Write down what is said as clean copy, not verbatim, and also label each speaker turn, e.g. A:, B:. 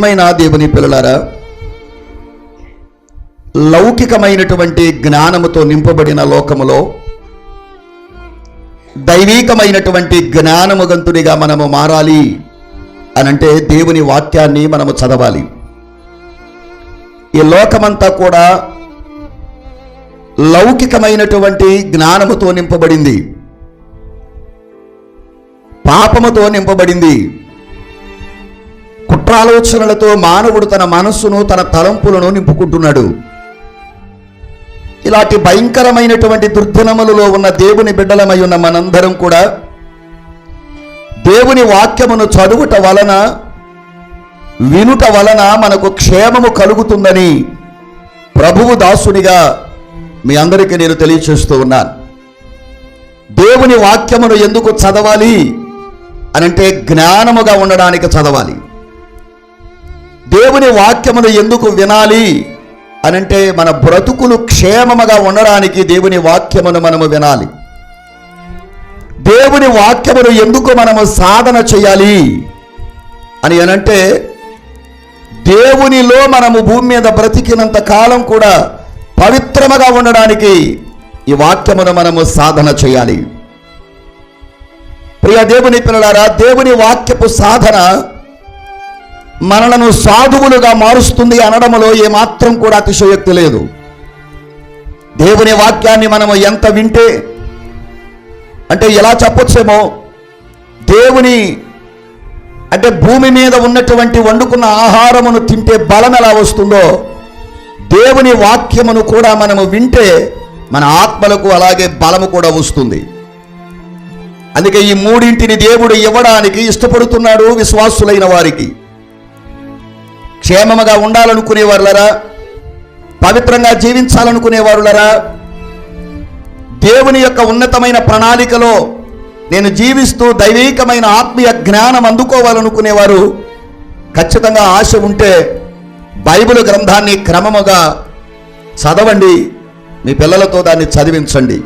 A: ప్రియమైన దేవుని పిల్లలారా, లౌకికమైనటువంటి జ్ఞానముతో నింపబడిన లోకములో దైవీకమైనటువంటి జ్ఞానముగంతునిగా మనము మారాలి అనంటే దేవుని వాక్యాన్ని మనము చదవాలి. ఈ లోకమంతా కూడా లౌకికమైనటువంటి జ్ఞానముతో నింపబడింది, పాపముతో నింపబడింది. కుట్రాలోచనలతో మానవుడు తన మనస్సును, తన తలంపులను నింపుకుంటున్నాడు. ఇలాంటి భయంకరమైనటువంటి దుర్దినములలో ఉన్న దేవుని బిడ్డలమై ఉన్న మనందరం కూడా దేవుని వాక్యమును చదువుట వలన, వినుట వలన మనకు క్షేమము కలుగుతుందని ప్రభువు దాసునిగా మీ అందరికీ నేను తెలియచేస్తూ ఉన్నాను. దేవుని వాక్యమును ఎందుకు చదవాలి అనంటే జ్ఞానముగా ఉండడానికి చదవాలి. దేవుని వాక్యమును ఎందుకు వినాలి అనంటే మన బ్రతుకులు క్షేమముగా ఉండడానికి దేవుని వాక్యమును మనము వినాలి. దేవుని వాక్యమును ఎందుకు మనము సాధన చేయాలి అని అనంటే దేవునిలో మనము భూమి మీద బ్రతికినంత కాలం కూడా పవిత్రముగా ఉండడానికి ఈ వాక్యమును మనము సాధన చేయాలి. ప్రియ దేవుని పిల్లలారా, దేవుని వాక్యపు సాధన మనలను సాధువులుగా మారుస్తుంది అనడములో ఏమాత్రం కూడా అతిశయోక్తి లేదు. దేవుని వాక్యాన్ని మనము ఎంత వింటే అంటే ఎలా చెప్పొచ్చేమో, దేవుని అంటే భూమి మీద ఉన్నటువంటి వండుకున్న ఆహారమును తింటే బలం ఎలా వస్తుందో, దేవుని వాక్యమును కూడా మనము వింటే మన ఆత్మలకు అలాగే బలము కూడా వస్తుంది. అందుకే ఈ మూడింటిని దేవుడు ఇవ్వడానికి ఇష్టపడుతున్నాడు విశ్వాసులైన వారికి. క్షేమముగా ఉండాలనుకునేవారులరా, పవిత్రంగా జీవించాలనుకునేవారులరా, దేవుని యొక్క ఉన్నతమైన ప్రణాళికలో నేను జీవిస్తూ దైవికమైన ఆత్మీయ జ్ఞానం అందుకోవాలనుకునేవారు ఖచ్చితంగా ఆశ ఉంటే బైబిల్ గ్రంథాన్ని క్రమముగా చదవండి, మీ పిల్లలతో దాన్ని చదివించండి.